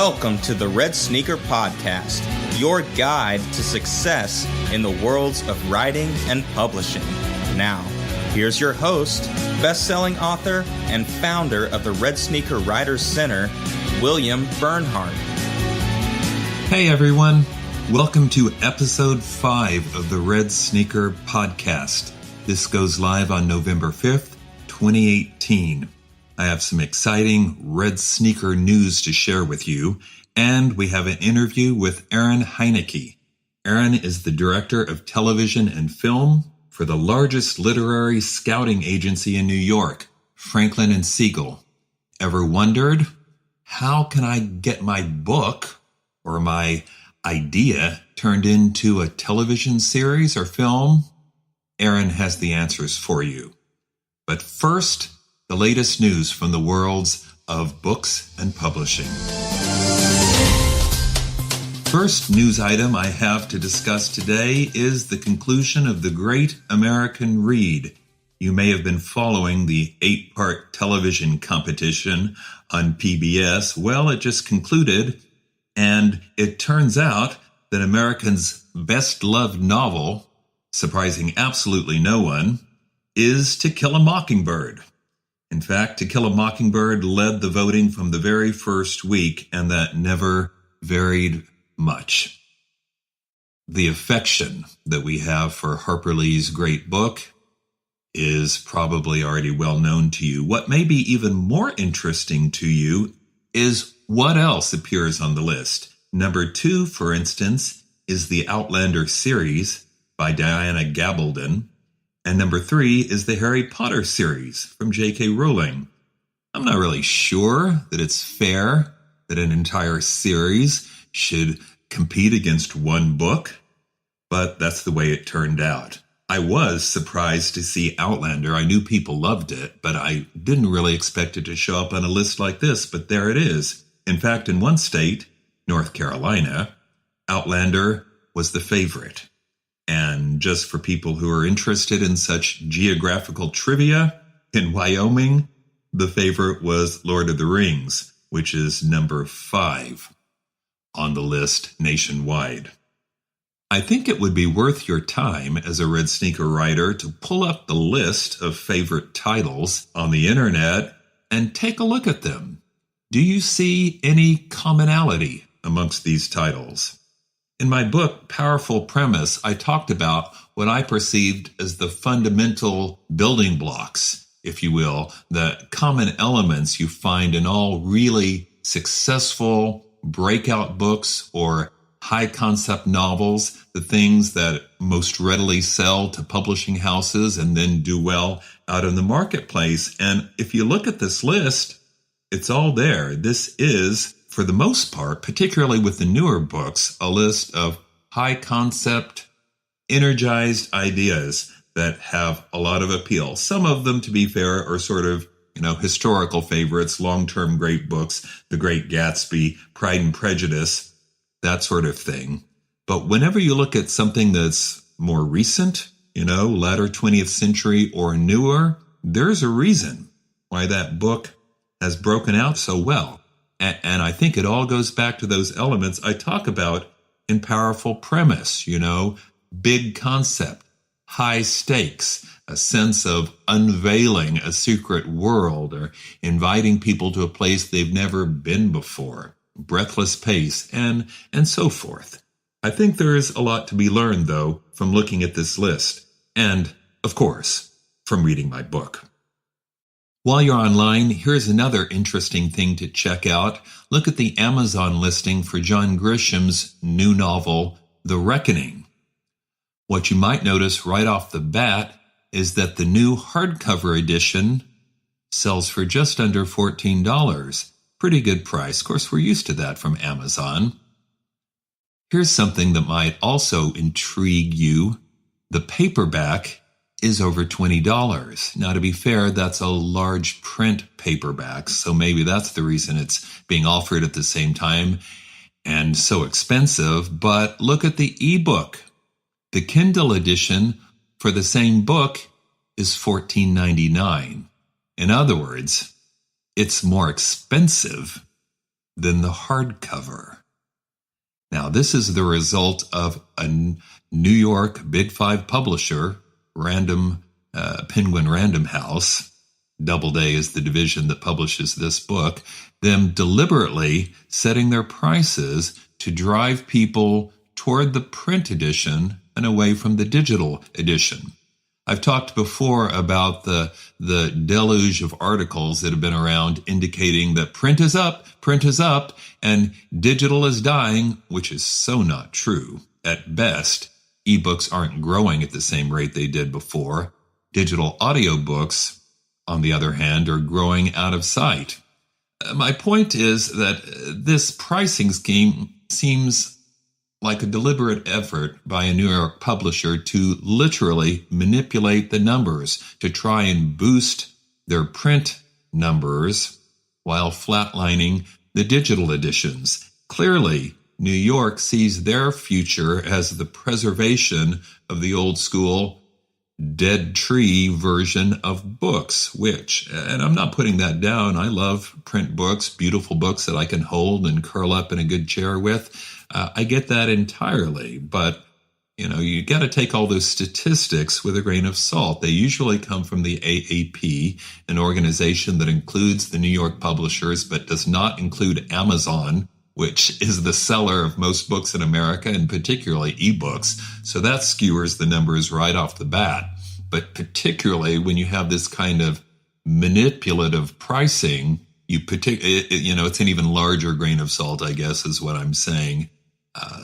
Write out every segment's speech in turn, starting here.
Welcome to the Red Sneaker Podcast, your guide to success in the worlds of writing and publishing. Now, here's your host, best-selling author and founder of the Red Sneaker Writers Center, William Bernhardt. Hey everyone, welcome to episode 5 of the Red Sneaker Podcast. This goes live on November 5th, 2018. I have some exciting Red Sneaker news to share with you, and we have an interview with Erin Hennicke. Erin is the director of television and film for the largest literary scouting agency in New York, Franklin Siegel. Ever wondered, how can I get my book or my idea turned into a television series or film? Erin has the answers for you. But first, the latest news from the worlds of books and publishing. First news item I have to discuss today is the conclusion of the Great American Read. You may have been following the 8-part television competition on PBS. Well, it just concluded, and it turns out that Americans' best-loved novel, surprising absolutely no one, is To Kill a Mockingbird. In fact, To Kill a Mockingbird led the voting from the very first week, and that never varied much. The affection that we have for Harper Lee's great book is probably already well known to you. What may be even more interesting to you is what else appears on the list. Number 2, for instance, is the Outlander series by Diana Gabaldon. And number 3 is the Harry Potter series from J.K. Rowling. I'm not really sure that it's fair that an entire series should compete against one book, but that's the way it turned out. I was surprised to see Outlander. I knew people loved it, but I didn't really expect it to show up on a list like this, but there it is. In fact, in one state, North Carolina, Outlander was the favorite. And just for people who are interested in such geographical trivia, in Wyoming, the favorite was Lord of the Rings, which is number 5 on the list nationwide. I think it would be worth your time as a Red Sneaker writer to pull up the list of favorite titles on the internet and take a look at them. Do you see any commonality amongst these titles? In my book, Powerful Premise, I talked about what I perceived as the fundamental building blocks, if you will, the common elements you find in all really successful breakout books or high-concept novels, the things that most readily sell to publishing houses and then do well out in the marketplace. And if you look at this list, it's all there. This is, for the most part, particularly with the newer books, a list of high-concept, energized ideas that have a lot of appeal. Some of them, to be fair, are sort of, historical favorites, long-term great books, The Great Gatsby, Pride and Prejudice, that sort of thing. But whenever you look at something that's more recent, latter 20th century or newer, there's a reason why that book has broken out so well. And I think it all goes back to those elements I talk about in Powerful Premise, big concept, high stakes, a sense of unveiling a secret world or inviting people to a place they've never been before, breathless pace, and so forth. I think there is a lot to be learned, though, from looking at this list, and, of course, from reading my book. While you're online, here's another interesting thing to check out. Look at the Amazon listing for John Grisham's new novel, The Reckoning. What you might notice right off the bat is that the new hardcover edition sells for just under $14. Pretty good price. Of course, we're used to that from Amazon. Here's something that might also intrigue you. The paperback is over $20. Now, to be fair, that's a large print paperback, so maybe that's the reason it's being offered at the same time and so expensive. But look at the ebook. The Kindle edition for the same book is $14.99. In other words, it's more expensive than the hardcover. Now, this is the result of a New York Big Five publisher, Penguin Random House. Doubleday is the division that publishes this book, them deliberately setting their prices to drive people toward the print edition and away from the digital edition. I've talked before about the deluge of articles that have been around indicating that print is up, and digital is dying, which is so not true. At best, ebooks aren't growing at the same rate they did before. Digital audiobooks, on the other hand, are growing out of sight. My point is that this pricing scheme seems like a deliberate effort by a New York publisher to literally manipulate the numbers to try and boost their print numbers while flatlining the digital editions. Clearly, New York sees their future as the preservation of the old school dead tree version of books, which, and I'm not putting that down, I love print books, beautiful books that I can hold and curl up in a good chair with. I get that entirely, but you got to take all those statistics with a grain of salt. They usually come from the AAP, an organization that includes the New York publishers, but does not include Amazon, which is the seller of most books in America, and particularly ebooks. So that skewers the numbers right off the bat. But particularly when you have this kind of manipulative pricing, it's an even larger grain of salt, I guess, is what I'm saying.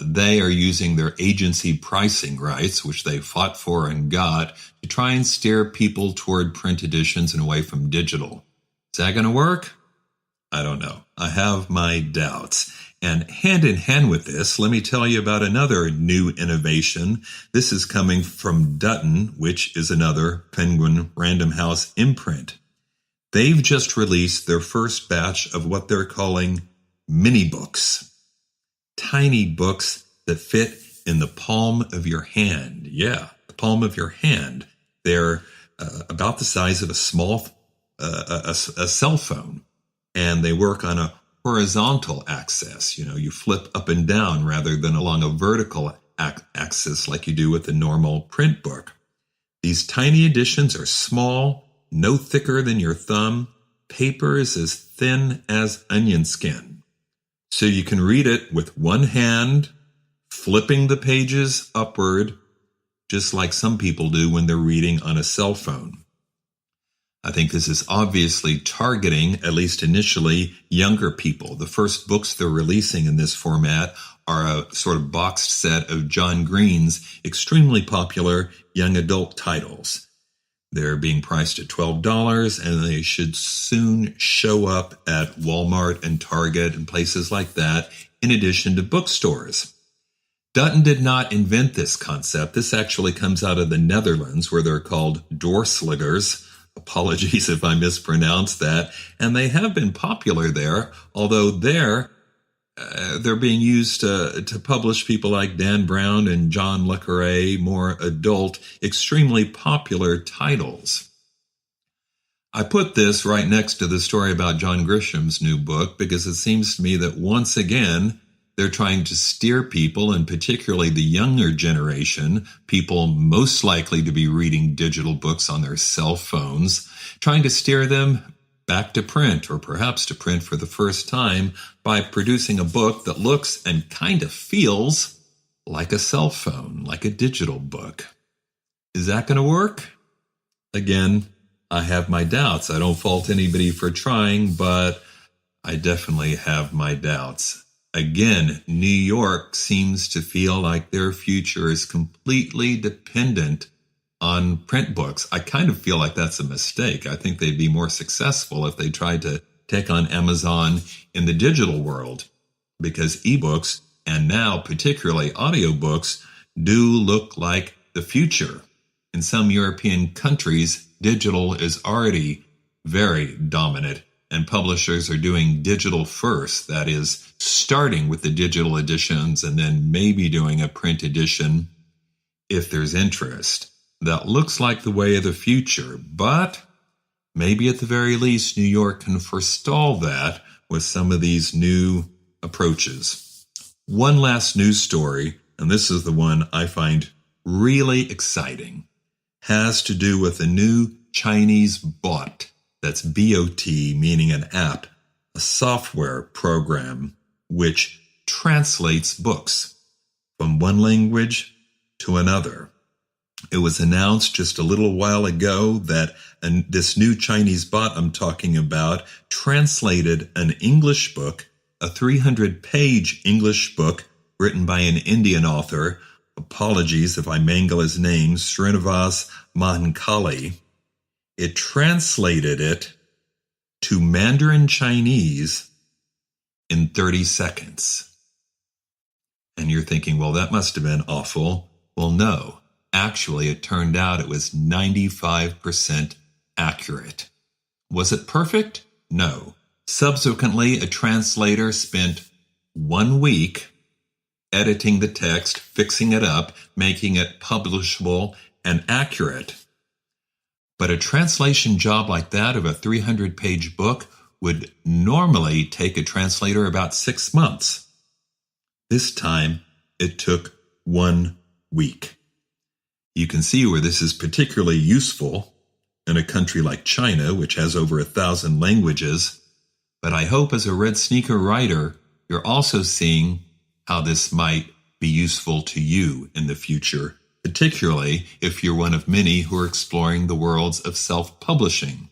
They are using their agency pricing rights, which they fought for and got, to try and steer people toward print editions and away from digital. Is that going to work? I don't know. I have my doubts. And hand in hand with this, let me tell you about another new innovation. This is coming from Dutton, which is another Penguin Random House imprint. They've just released their first batch of what they're calling Minibooks. Tiny books that fit in the palm of your hand. Yeah, the palm of your hand. They're about the size of a small a cell phone, and they work on a horizontal axis. You flip up and down rather than along a vertical axis like you do with a normal print book. These tiny editions are small, no thicker than your thumb. Paper is as thin as onion skin. So you can read it with one hand, flipping the pages upward, just like some people do when they're reading on a cell phone. I think this is obviously targeting, at least initially, younger people. The first books they're releasing in this format are a sort of boxed set of John Green's extremely popular young adult titles. They're being priced at $12, and they should soon show up at Walmart and Target and places like that, in addition to bookstores. Dutton did not invent this concept. This actually comes out of the Netherlands, where they're called dwarsliggers. Apologies if I mispronounced that. And they have been popular there, although they're being used to publish people like Dan Brown and John Le Carré, more adult, extremely popular titles. I put this right next to the story about John Grisham's new book because it seems to me that once again, they're trying to steer people, and particularly the younger generation, people most likely to be reading digital books on their cell phones, trying to steer them back to print, or perhaps to print for the first time, by producing a book that looks and kind of feels like a cell phone, like a digital book. Is that going to work? Again, I have my doubts. I don't fault anybody for trying, but I definitely have my doubts. Again, New York seems to feel like their future is completely dependent on print books. I kind of feel like that's a mistake. I think they'd be more successful if they tried to take on Amazon in the digital world, because ebooks, and now particularly audiobooks, do look like the future. In some European countries, digital is already very dominant, and publishers are doing digital first. That is, starting with the digital editions and then maybe doing a print edition if there's interest. That looks like the way of the future, but maybe at the very least, New York can forestall that with some of these new approaches. One last news story, and this is the one I find really exciting, has to do with a new Chinese bot. That's B-O-T, meaning an app, a software program which translates books from one language to another. It was announced just a little while ago that this new Chinese bot I'm talking about translated an English book, a 300-page English book written by an Indian author. Apologies if I mangle his name, Srinivas Mahankali. It translated it to Mandarin Chinese in 30 seconds. And you're thinking, well, that must have been awful. Well, no. Actually, it turned out it was 95% accurate. Was it perfect? No. Subsequently, a translator spent 1 week editing the text, fixing it up, making it publishable and accurate. But a translation job like that of a 300-page book would normally take a translator about 6 months. This time, it took 1 week. You can see where this is particularly useful in a country like China, which has over 1,000 languages. But I hope as a Red Sneaker writer, you're also seeing how this might be useful to you in the future, particularly if you're one of many who are exploring the worlds of self-publishing.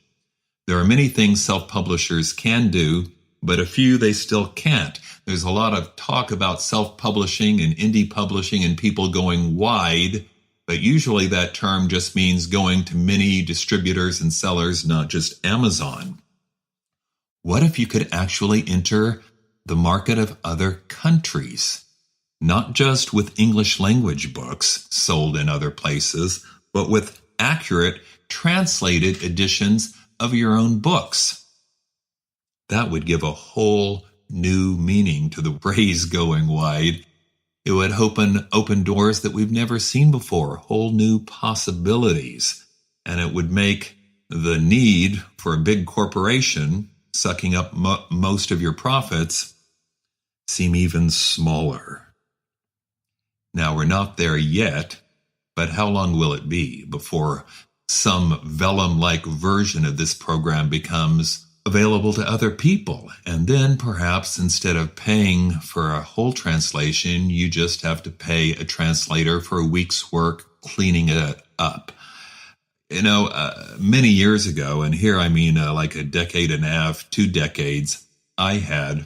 There are many things self-publishers can do, but a few they still can't. There's a lot of talk about self-publishing and indie publishing and people going wide, but usually that term just means going to many distributors and sellers, not just Amazon. What if you could actually enter the market of other countries? Not just with English language books sold in other places, but with accurate translated editions of your own books. That would give a whole new meaning to the phrase going wide. It would open doors that we've never seen before, whole new possibilities. And it would make the need for a big corporation sucking up most of your profits seem even smaller. Now, we're not there yet, but how long will it be before some vellum-like version of this program becomes available to other people? And then perhaps instead of paying for a whole translation, you just have to pay a translator for a week's work cleaning it up. Many years ago, and here I mean like a decade and a half, 2 decades, I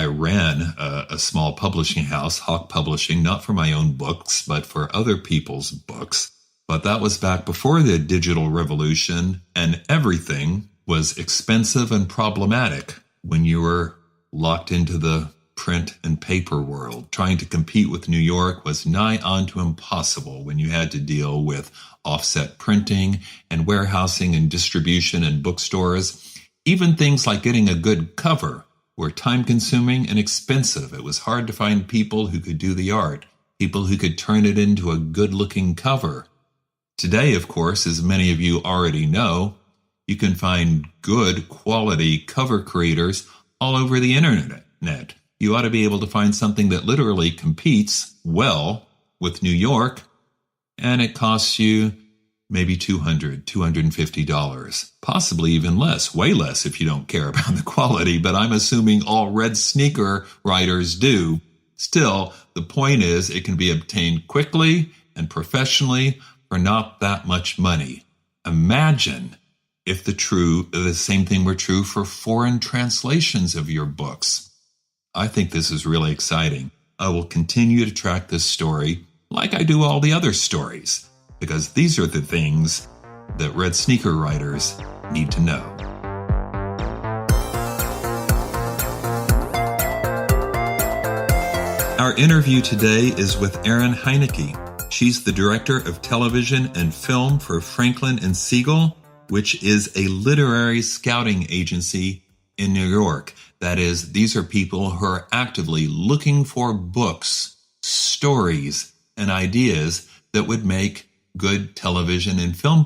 ran a small publishing house, Hawk Publishing, not for my own books, but for other people's books. But that was back before the digital revolution, and everything was expensive and problematic when you were locked into the print and paper world. Trying to compete with New York was nigh on to impossible when you had to deal with offset printing and warehousing and distribution and bookstores. Even things like getting a good cover were time-consuming and expensive. It was hard to find people who could do the art, people who could turn it into a good-looking cover. Today, of course, as many of you already know, you can find good quality cover creators all over the internet. You ought to be able to find something that literally competes well with New York, and it costs you maybe $200, $250, possibly even less, way less if you don't care about the quality, but I'm assuming all Red Sneaker writers do. Still, the point is it can be obtained quickly and professionally for not that much money. Imagine if the same thing were true for foreign translations of your books. I think this is really exciting. I will continue to track this story like I do all the other stories, because these are the things that Red Sneaker writers need to know. Our interview today is with Erin Hennicke. She's the director of television and film for Franklin Siegel, which is a literary scouting agency in New York. That is, these are people who are actively looking for books, stories, and ideas that would make good television and film